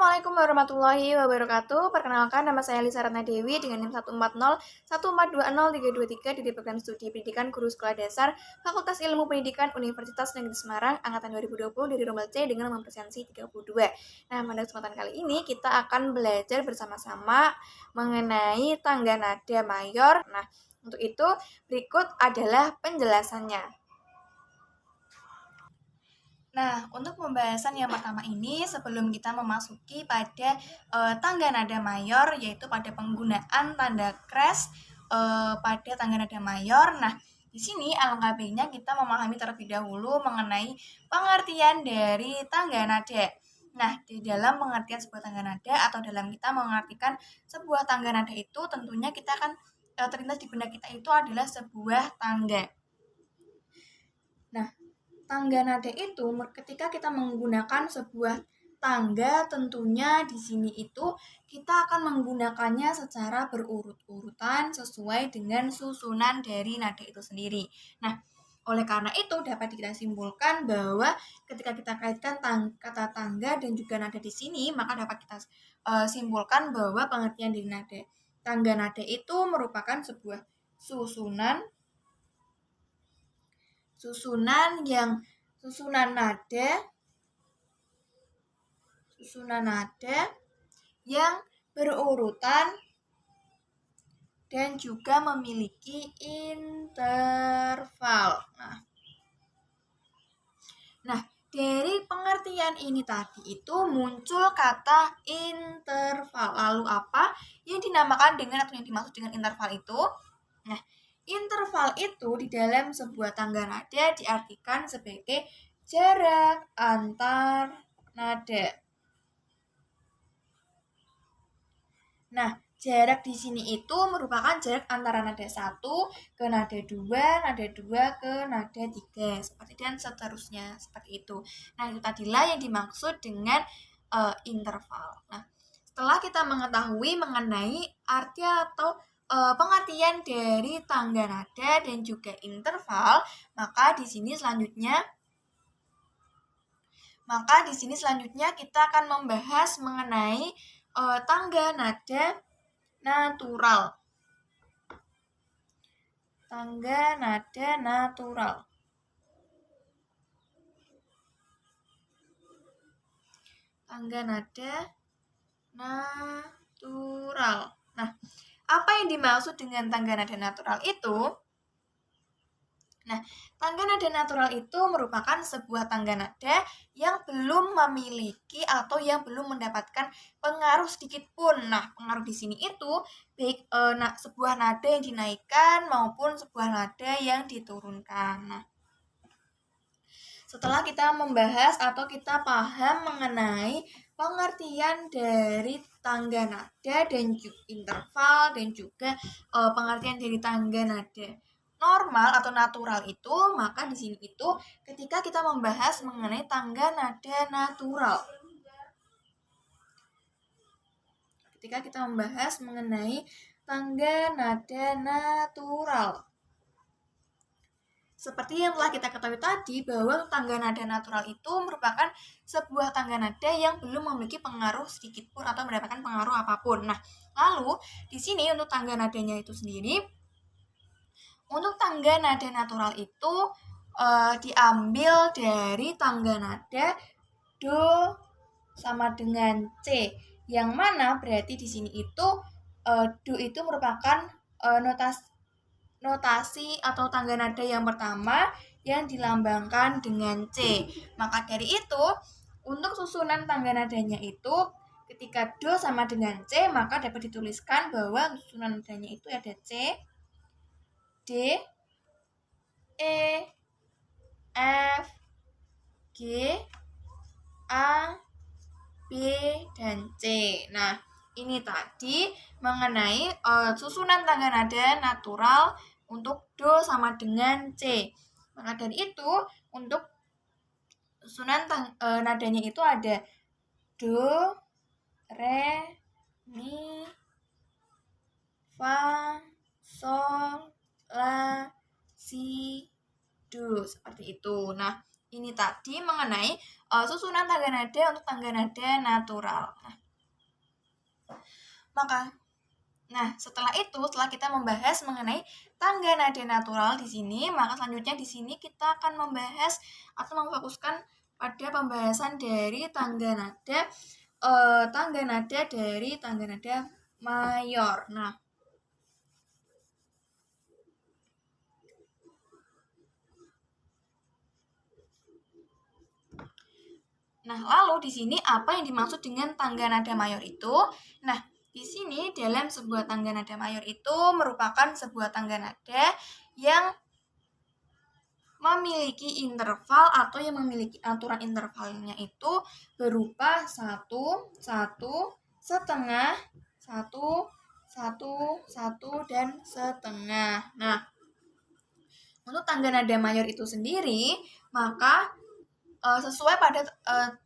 Assalamualaikum warahmatullahi wabarakatuh. Perkenalkan, nama saya Lisa Ratna Dewi dengan NIM 140 1420323 di program studi pendidikan guru sekolah dasar Fakultas Ilmu Pendidikan Universitas Negeri Semarang angkatan 2020 dari Rombel C dengan nomor presensi 32. Nah, pada kesempatan kali ini kita akan belajar bersama-sama mengenai tangga nada mayor. Nah, untuk itu berikut adalah penjelasannya. Nah, untuk pembahasan yang pertama ini, sebelum kita memasuki pada tangga nada mayor, yaitu pada penggunaan tanda kres pada tangga nada mayor. Nah, di sini alangkah baiknya kita memahami terlebih dahulu mengenai pengertian dari tangga nada. Nah, di dalam pengertian sebuah tangga nada atau dalam kita mengartikan sebuah tangga nada itu, tentunya kita akan terlintas di benak kita itu adalah sebuah tangga. Nah, tangga nada itu ketika kita menggunakan sebuah tangga, tentunya di sini itu kita akan menggunakannya secara berurut-urutan sesuai dengan susunan dari nada itu sendiri. Nah, oleh karena itu dapat kita simpulkan bahwa ketika kita kaitkan kata tangga dan juga nada di sini, maka dapat kita simpulkan bahwa pengertian dari nada tangga nada itu merupakan sebuah susunan nada yang berurutan dan juga memiliki interval. Nah, dari pengertian ini tadi itu muncul kata interval. Lalu apa yang dinamakan dengan atau yang dimaksud dengan interval itu? Nah, interval itu di dalam sebuah tangga nada diartikan sebagai jarak antar nada. Nah, jarak di sini itu merupakan jarak antara nada 1 ke nada 2, nada 2 ke nada 3, seperti dan seterusnya, seperti itu. Nah, itu tadilah yang dimaksud dengan interval. Nah, setelah kita mengetahui mengenai arti atau pengertian dari tangga nada dan juga interval, maka di sini selanjutnya kita akan membahas mengenai tangga nada natural. Tangga nada natural. Tangga nada natural. Nah, apa yang dimaksud dengan tangga nada natural itu? Nah, tangga nada natural itu merupakan sebuah tangga nada yang belum memiliki atau yang belum mendapatkan pengaruh sedikit pun. Nah, pengaruh di sini itu baik sebuah nada yang dinaikkan maupun sebuah nada yang diturunkan. Nah, setelah kita membahas atau kita paham mengenai pengertian dari tangga nada dan juga interval dan juga pengertian dari tangga nada normal atau natural itu, maka di sini itu ketika kita membahas mengenai tangga nada natural. Ketika kita membahas mengenai tangga nada natural. Seperti yang telah kita ketahui tadi bahwa tangga nada natural itu merupakan sebuah tangga nada yang belum memiliki pengaruh sedikit pun atau mendapatkan pengaruh apapun. Nah, lalu di sini untuk tangga nadanya itu sendiri, untuk tangga nada natural itu diambil dari tangga nada Do sama dengan C, yang mana berarti di sini itu Do itu merupakan notasi atau tangga nada yang pertama yang dilambangkan dengan C. Maka dari itu, untuk susunan tangga nadanya itu ketika Do sama dengan C, maka dapat dituliskan bahwa susunan nadanya itu ada C, D, E, F, G, A, B, dan C. Nah, ini tadi mengenai susunan tangga nada natural untuk Do sama dengan C. Maka dari itu, untuk susunan nadanya itu ada Do, Re, Mi, Fa, Sol, La, Si, Do, seperti itu. Nah, ini tadi mengenai susunan tangga nada untuk tangga nada natural. Setelah kita membahas mengenai tangga nada natural di sini, maka selanjutnya di sini kita akan membahas atau memfokuskan pada pembahasan dari tangga nada dari tangga nada mayor. Lalu di sini apa yang dimaksud dengan tangga nada mayor itu? Di sini dalam sebuah tangga nada mayor itu merupakan sebuah tangga nada yang memiliki interval atau yang memiliki aturan intervalnya itu berupa 1, 1, setengah, 1, 1, 1, dan setengah. Untuk tangga nada mayor itu sendiri, maka sesuai pada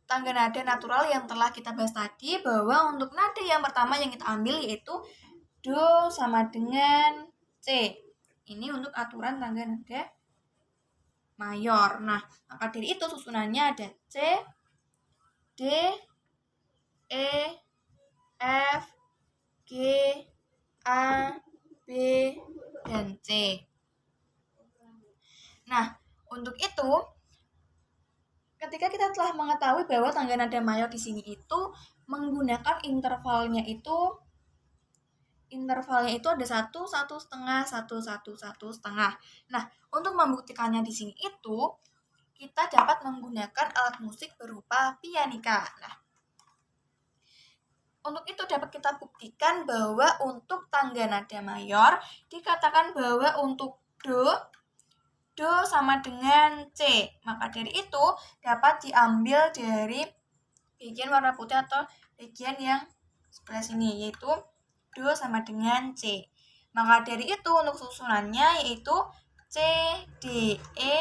tangga nada natural yang telah kita bahas tadi, bahwa untuk nada yang pertama yang kita ambil yaitu Do sama dengan C. Ini untuk aturan tangga nada mayor. Maka dari itu susunannya ada C, D, E, F, G, A, B, dan C. Untuk itu ketika kita telah mengetahui bahwa tangga nada mayor di sini itu menggunakan intervalnya itu ada 1, 1 setengah, 1, 1, 1 setengah. Untuk membuktikannya di sini itu kita dapat menggunakan alat musik berupa pianika. Untuk itu dapat kita buktikan bahwa untuk tangga nada mayor dikatakan bahwa untuk Do sama dengan C. Maka dari itu dapat diambil dari bagian warna putih atau bagian yang sebelah sini, yaitu Do sama dengan C. Maka dari itu untuk susunannya yaitu C, D, E,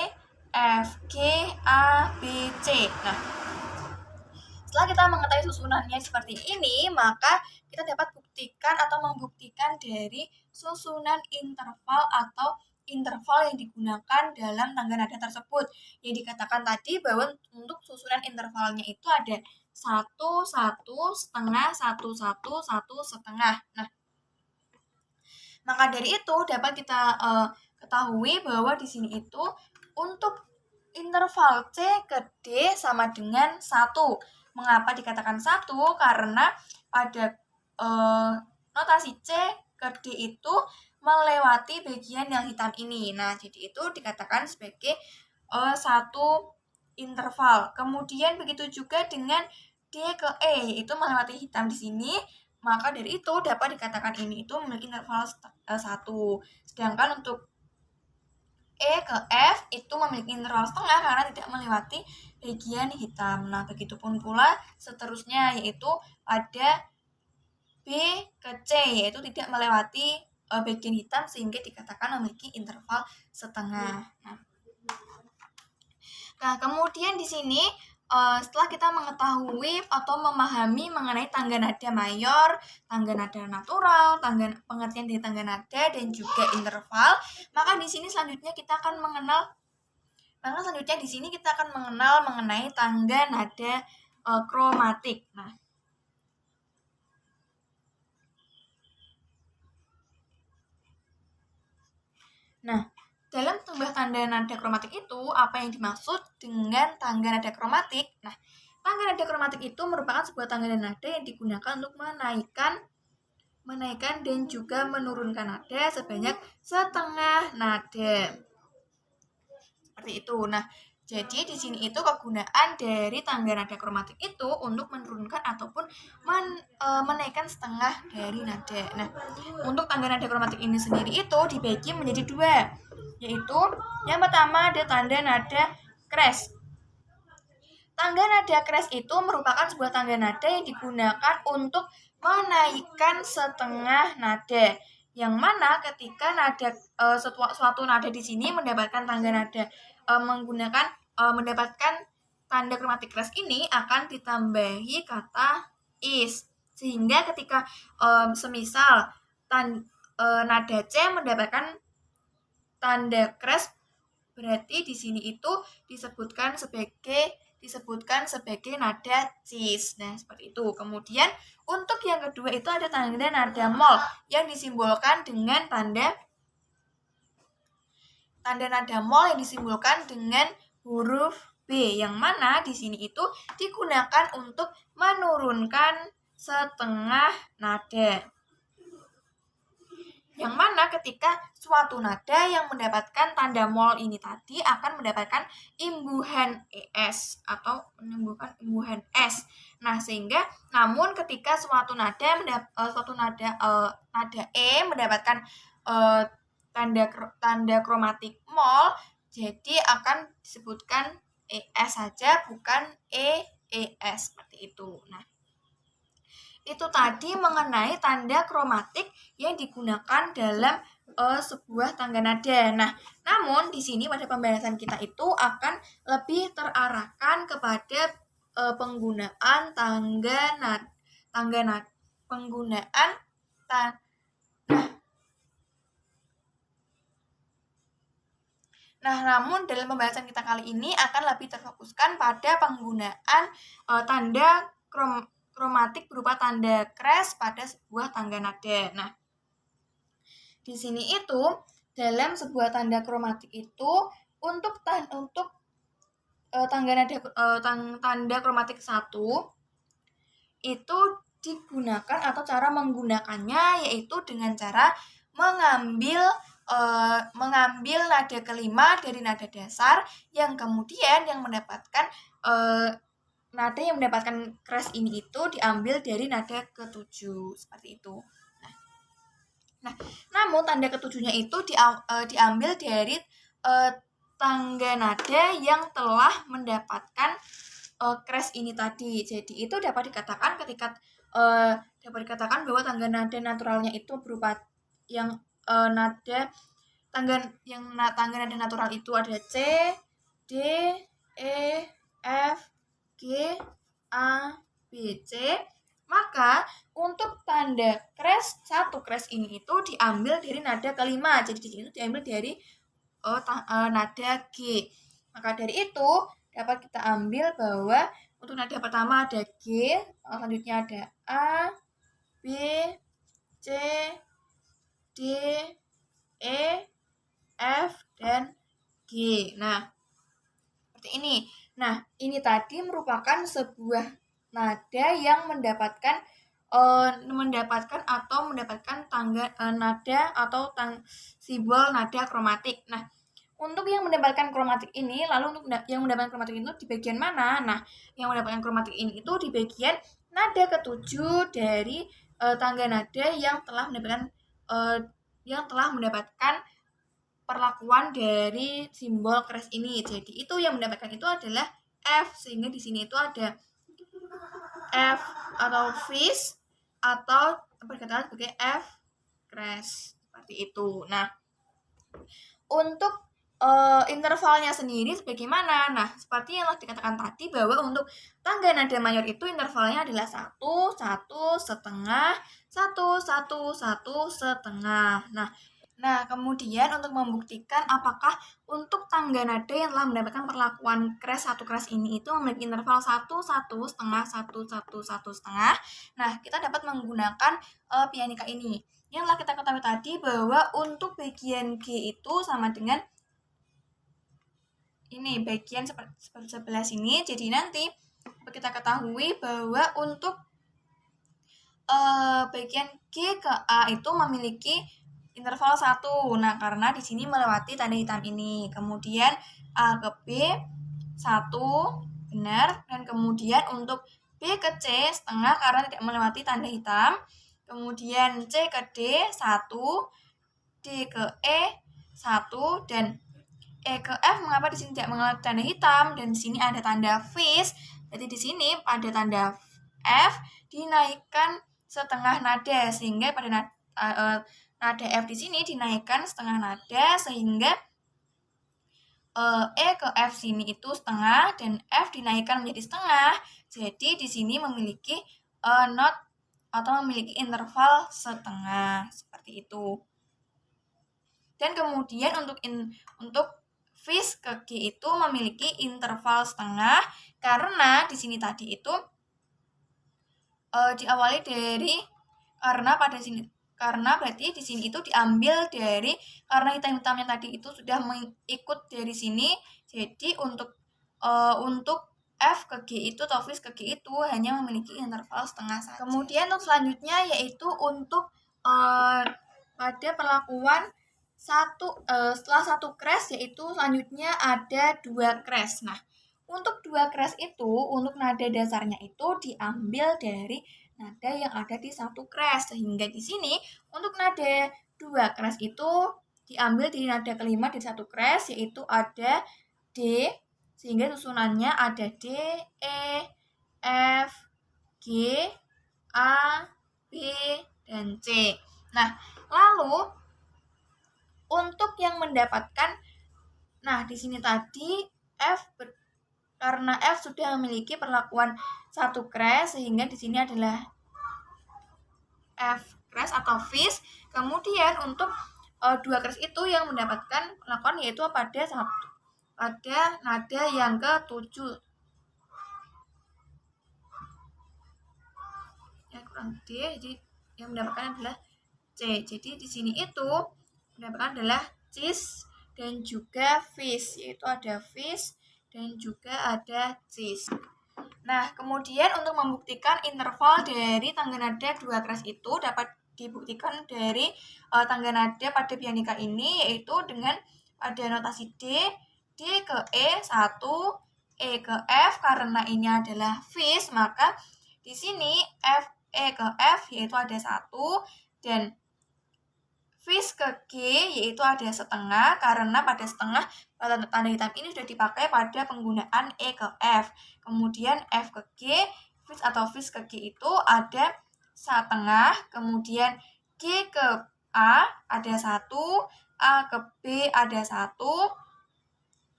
F, G, A, B, C. Setelah kita mengetahui susunannya seperti ini, maka kita dapat buktikan atau membuktikan dari susunan interval atau interval yang digunakan dalam tangga nada tersebut. Yang dikatakan tadi bahwa untuk susunan intervalnya itu ada 1, 1, setengah, 1, 1, 1, setengah. Maka dari itu dapat kita ketahui bahwa di sini itu untuk interval C ke D sama dengan 1. Mengapa dikatakan 1? Karena pada notasi C ke D itu melewati bagian yang hitam ini. Jadi itu dikatakan sebagai satu interval. Kemudian begitu juga dengan D ke E, itu melewati hitam di sini. Maka dari itu dapat dikatakan ini itu memiliki interval 1. Sedangkan untuk E ke F itu memiliki interval setengah karena tidak melewati bagian hitam. Begitupun pula seterusnya, yaitu pada B ke C, yaitu tidak melewati bagian hitam sehingga dikatakan memiliki interval setengah. Kemudian di sini setelah kita mengetahui atau memahami mengenai tangga nada mayor, tangga nada natural, pengertian dari tangga nada dan juga interval, maka di sini selanjutnya kita akan mengenal mengenai tangga nada kromatik. Dalam sebuah tangga nada kromatik itu, apa yang dimaksud dengan tangga nada kromatik? Tangga nada kromatik itu merupakan sebuah tangga nada yang digunakan untuk menaikkan dan juga menurunkan nada sebanyak setengah nada. Seperti itu. Jadi di sini itu kegunaan dari tangga nada kromatik itu untuk menurunkan ataupun menaikkan setengah dari nada. Untuk tangga nada kromatik ini sendiri itu dibagi menjadi 2, yaitu yang pertama ada tangga nada crash. Tangga nada crash itu merupakan sebuah tangga nada yang digunakan untuk menaikkan setengah nada. Yang mana ketika suatu nada di sini mendapatkan tangga nada mendapatkan tanda kromatik crash ini akan ditambahi kata is, sehingga ketika semisal nada C mendapatkan tanda crash Berarti di sini itu disebutkan sebagai nada cis. Nah, seperti itu. Kemudian untuk yang kedua itu ada tanda nada mol yang disimbolkan dengan tanda nada mol yang disimbolkan dengan huruf B, yang mana di sini itu digunakan untuk menurunkan setengah nada. Yang mana ketika suatu nada yang mendapatkan tanda mol ini tadi akan mendapatkan imbuhan ES atau menimbulkan imbuhan S. Nah, sehingga namun ketika suatu nada nada E mendapatkan tanda kromatik mol, jadi akan disebutkan ES saja, bukan ES seperti itu. Nah, itu tadi mengenai tanda kromatik yang digunakan dalam sebuah tangga nada. Nah, namun di sini pada pembahasan kita itu akan lebih terarahkan kepada penggunaan namun dalam pembahasan kita kali ini akan lebih terfokuskan pada penggunaan tanda kromatik berupa tanda kres pada sebuah tangga nada. Nah, di sini itu dalam sebuah tanda kromatik itu untuk tanda kromatik 1 itu digunakan atau cara menggunakannya yaitu dengan cara mengambil nada kelima dari nada dasar yang kemudian yang mendapatkan nada yang mendapatkan kres ini itu diambil dari nada ketujuh seperti itu. Nah, namun tanda ketujuhnya itu diambil dari tangga nada yang telah mendapatkan kres ini tadi. Jadi itu dapat dikatakan bahwa tangga nada naturalnya itu berupa yang tangga nada natural itu ada C, D, E, F, G, A, B, C. Maka untuk tanda kres, satu kres ini itu diambil dari nada kelima. Jadi di sini itu diambil dari nada G. Maka dari itu dapat kita ambil bahwa untuk nada pertama ada G, selanjutnya ada A, B, C, D, E, F, dan G. Nah, seperti ini. Nah, ini tadi merupakan sebuah nada yang mendapatkan tangga nada atau simbol nada kromatik. Nah, untuk yang mendapatkan kromatik ini, lalu untuk yang mendapatkan kromatik itu di bagian mana? Nah, yang mendapatkan kromatik ini itu di bagian nada ketujuh dari tangga nada yang telah mendapatkan perlakuan dari simbol kres ini. Jadi itu yang mendapatkan itu adalah F, sehingga di sini itu ada F atau fish atau berkata sebagai F kres seperti itu. Nah, untuk intervalnya sendiri sebagaimana? Nah, seperti yang telah dikatakan tadi bahwa untuk tangga nada mayor itu intervalnya adalah 1, 1, setengah, 1, 1, 1, setengah. Nah, kemudian untuk membuktikan apakah untuk tangga nada yang telah mendapatkan perlakuan kres 1 kres ini itu memiliki interval 1, 1, setengah, 1, 1, 1, setengah. Nah, kita dapat menggunakan pianika ini. Yang telah kita ketahui tadi bahwa untuk bagian G itu sama dengan ini bagian seperti sebelah sini. Jadi nanti kita ketahui bahwa untuk bagian G ke A itu memiliki interval 1. Nah, karena di sini melewati tanda hitam ini. Kemudian A ke B 1 benar, dan kemudian untuk B ke C setengah karena tidak melewati tanda hitam. Kemudian C ke D 1, D ke E 1, dan E ke F mengapa di sini tidak mengalami tanda hitam dan di sini ada tanda fish. Jadi di sini pada tanda F dinaikkan setengah nada sehingga pada nada F di sini dinaikkan setengah nada sehingga E ke F sini itu setengah dan F dinaikkan menjadi setengah. Jadi di sini memiliki not atau memiliki interval setengah seperti itu. Dan kemudian untuk Fis ke G itu memiliki interval setengah karena di sini tadi itu diawali dari karena berarti di sini itu diambil dari karena hitamnya tadi itu sudah mengikut dari sini, jadi untuk F ke G itu atau Fis ke G itu hanya memiliki interval setengah saja. Kemudian untuk selanjutnya yaitu untuk pada perlakuan setelah satu crash, yaitu selanjutnya ada 2 crash. Nah, untuk 2 crash itu, untuk nada dasarnya itu diambil dari nada yang ada di satu crash. Sehingga di sini untuk nada 2 crash itu diambil di nada kelima di satu crash, yaitu ada D, sehingga susunannya ada D, E, F, G, A, B, dan C. Nah, lalu untuk yang mendapatkan, nah di sini tadi karena F sudah memiliki perlakuan satu crash, sehingga di sini adalah F crash atau Fis. Kemudian untuk 2 crash itu yang mendapatkan perlakuan yaitu pada nada yang ke-7. Ya kurang D, jadi yang mendapatkan adalah C. Jadi di sini itu mendapatkan adalah cis dan juga fis, yaitu ada fis dan juga ada cis. Nah, kemudian untuk membuktikan interval dari tangga nada 2 crash itu dapat dibuktikan dari tangga nada pada bianika ini, yaitu dengan ada notasi D ke E 1, E ke F. Karena ini adalah fis, maka di sini E ke F yaitu ada 1, dan Fis ke G yaitu ada setengah, karena pada setengah tanda hitam ini sudah dipakai pada penggunaan E ke F. Kemudian F ke G, Fis atau Fis ke G itu ada setengah, kemudian G ke A ada 1, A ke B ada 1,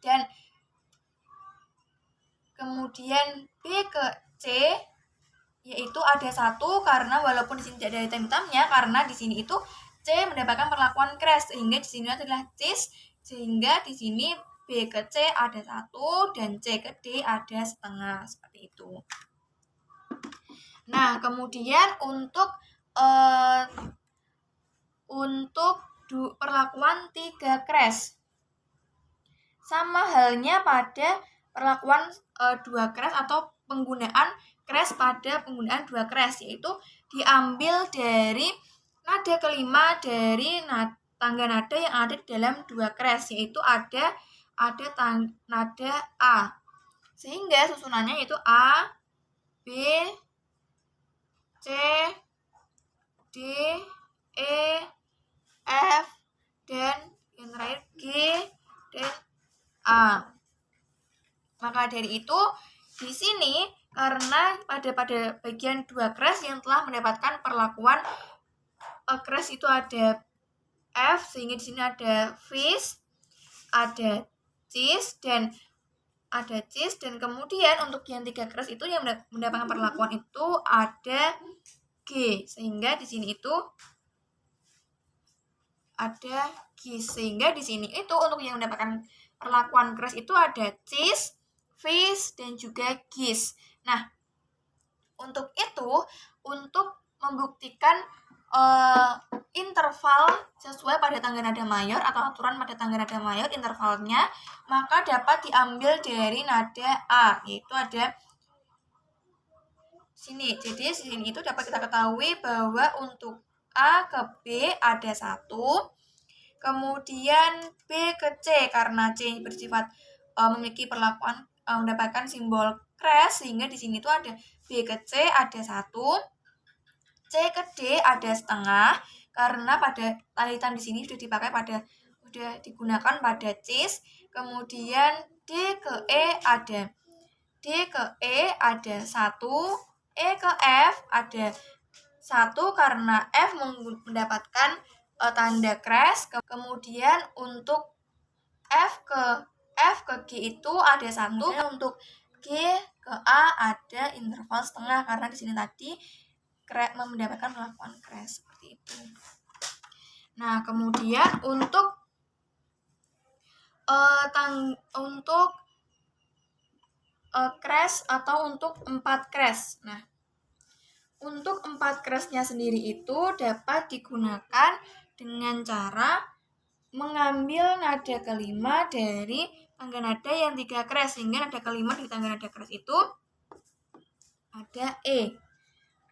dan kemudian B ke C yaitu ada 1, karena walaupun di sini tidak ada hitamnya, karena di sini itu C mendapatkan perlakuan crash, sehingga di sini adalah cis, sehingga di sini B ke C ada 1 dan C ke D ada setengah, seperti itu. Nah, kemudian untuk perlakuan 3 crash, sama halnya pada perlakuan 2 crash atau penggunaan crash pada penggunaan 2 crash, yaitu diambil dari nada kelima dari tangga nada yang ada di dalam 2 crash, yaitu ada nada A, sehingga susunannya yaitu A, B, C, D, E, F, dan yang terakhir G dan A. Maka dari itu di sini karena pada bagian 2 crash yang telah mendapatkan perlakuan crash itu ada F, sehingga di sini ada Fis, ada cis, dan kemudian untuk yang 3 crash itu yang mendapatkan perlakuan itu ada G, sehingga di sini itu ada G, sehingga di sini itu untuk yang mendapatkan perlakuan crash itu ada cis, Fis, dan juga gis. Nah, untuk itu, untuk membuktikan interval sesuai pada tangga nada mayor atau aturan pada tangga nada mayor intervalnya, maka dapat diambil dari nada A, yaitu ada sini. Jadi sini itu dapat kita ketahui bahwa untuk A ke B ada 1, kemudian B ke C karena C bersifat memiliki perlakuan mendapatkan simbol crash, sehingga di sini tuh ada B ke C ada 1, C ke D ada setengah, karena pada tanda hitam di sini sudah digunakan pada cis. Kemudian D ke E ada 1, E ke F ada 1 karena F mendapatkan tanda crash. Kemudian untuk F ke G itu ada 1, untuk G ke A ada interval setengah karena di sini tadi mendapatkan perlakuan crash, seperti itu. Nah, kemudian untuk untuk crash atau untuk 4 crash. Nah, untuk 4 crashnya sendiri itu dapat digunakan dengan cara mengambil nada kelima dari tangga nada yang 3 crash, sehingga nada kelima di tangga nada crash itu ada E.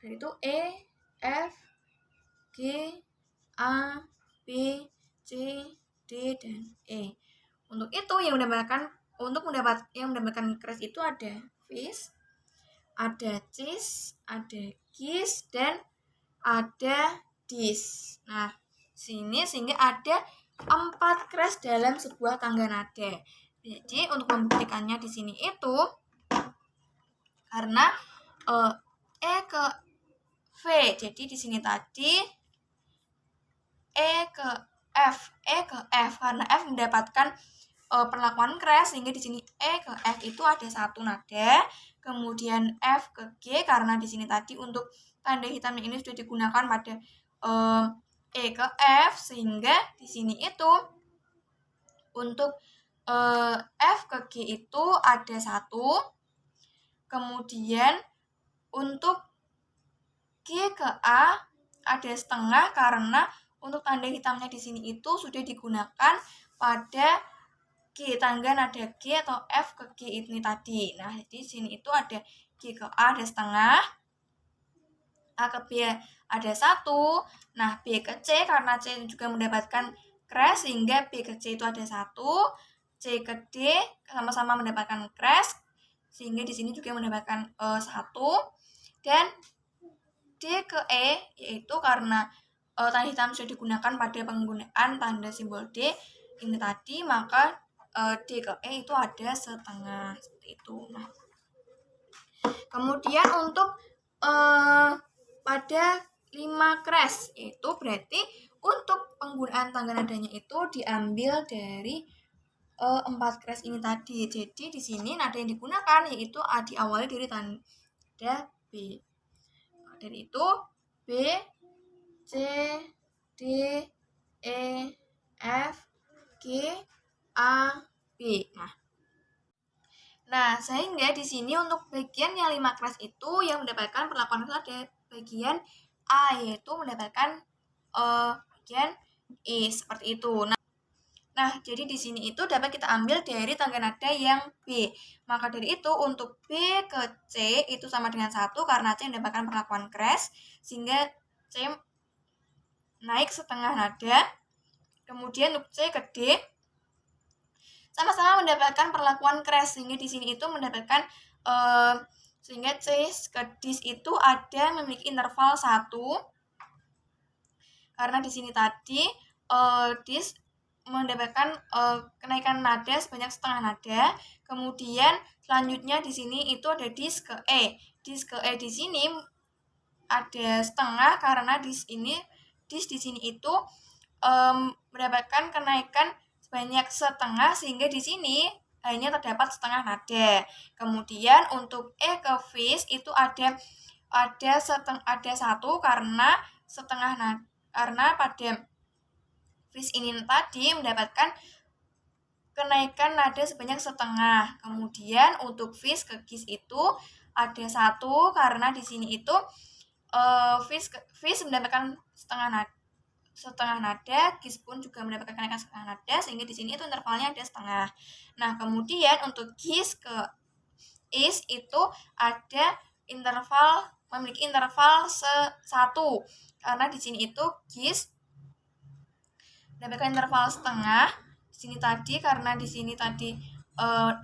Dan itu E, F, G, A, B, C, D, dan E. Untuk itu yang mendapatkan crash itu ada Fis, ada Cis, ada Gis, dan ada Dis. Nah, sini sehingga ada 4 crash dalam sebuah tangga nada. Jadi untuk membuktikannya di sini itu karena E ke V. Jadi di sini tadi E ke F karena F mendapatkan perlakuan crash, sehingga di sini E ke F itu ada 1 nada. Kemudian F ke G karena di sini tadi untuk tanda hitamnya ini sudah digunakan pada E ke F, sehingga di sini itu untuk F ke G itu ada 1. Kemudian untuk G ke A ada setengah karena untuk tanda hitamnya di sini itu sudah digunakan pada G, tangga nada G atau F ke G ini tadi. Nah, di sini itu ada G ke A ada setengah, A ke B ada 1. Nah, B ke C karena C juga mendapatkan crash, sehingga B ke C itu ada 1. C ke D sama-sama mendapatkan crash, sehingga di sini juga mendapatkan 1. Dan D ke E yaitu karena tanda hitam sudah digunakan pada penggunaan tanda simbol D ini tadi, maka D ke E itu ada setengah, seperti itu. Nah, kemudian untuk pada 5 crash itu berarti untuk penggunaan tangga nadanya itu diambil dari 4 crash ini tadi. Jadi di sini nada yang digunakan yaitu diawali dari tanda B. Dari itu B, C, D, E, F, G, A, B. Nah, sehingga di sini untuk bagian yang 5 crash itu yang mendapatkan perlakuan itu ada bagian A, yaitu mendapatkan bagian I, seperti itu. Nah, jadi di sini itu dapat kita ambil dari tangga nada yang B. Maka dari itu untuk B ke C itu sama dengan 1 karena C mendapatkan perlakuan crash, sehingga C naik setengah nada. Kemudian untuk C ke D sama-sama mendapatkan perlakuan crash, sehingga di sini itu mendapatkan sehingga C ke dis itu ada memiliki interval 1 karena di sini tadi dis mendapatkan kenaikan nada sebanyak setengah nada. Kemudian selanjutnya di sini itu ada dis ke E. Dis ke E di sini ada setengah karena dis di sini itu mendapatkan kenaikan sebanyak setengah, sehingga di sini hanya terdapat setengah nada. Kemudian untuk E ke Fis itu ada 1 karena setengah nada, karena pada Fis ini tadi mendapatkan kenaikan nada sebanyak setengah. Kemudian untuk Fis ke Gis itu ada 1 karena di sini itu Fis mendapatkan setengah nada, Gis pun juga mendapatkan kenaikan setengah nada, sehingga di sini itu intervalnya ada setengah. Nah, kemudian untuk Gis ke Is itu ada memiliki interval 1 karena di sini itu Gis mendapatkan interval setengah. Di sini tadi karena di sini tadi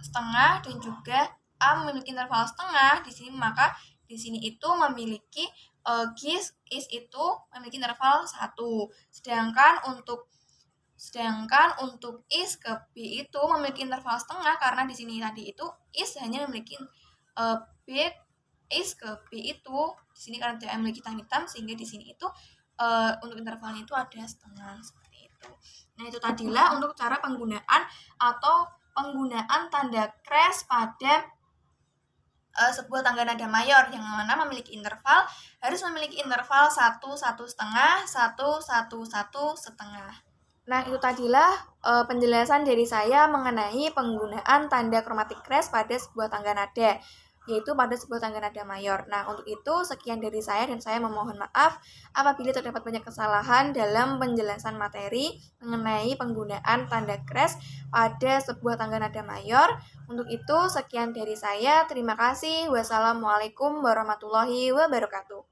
setengah dan juga A memiliki interval setengah di sini, maka di sini itu memiliki Gis Is itu memiliki interval 1. Sedangkan untuk Is ke B itu memiliki interval setengah karena di sini tadi itu Is hanya memiliki B Is ke B itu di sini karena tidak memiliki tanda hitam, sehingga di sini itu untuk intervalnya itu ada setengah, seperti itu. Nah, itu tadilah untuk cara penggunaan tanda crash pada sebuah tangga nada mayor yang mana harus memiliki interval 1, 1 setengah, 1, 1, 1 setengah. Nah, itu tadilah penjelasan dari saya mengenai penggunaan tanda chromatic crest pada sebuah tangga nada, yaitu pada sebuah tangga nada mayor. Nah, untuk itu sekian dari saya dan saya memohon maaf apabila terdapat banyak kesalahan dalam penjelasan materi mengenai penggunaan tanda crest pada sebuah tangga nada mayor. Untuk itu sekian dari saya. Terima kasih. Wassalamualaikum warahmatullahi wabarakatuh.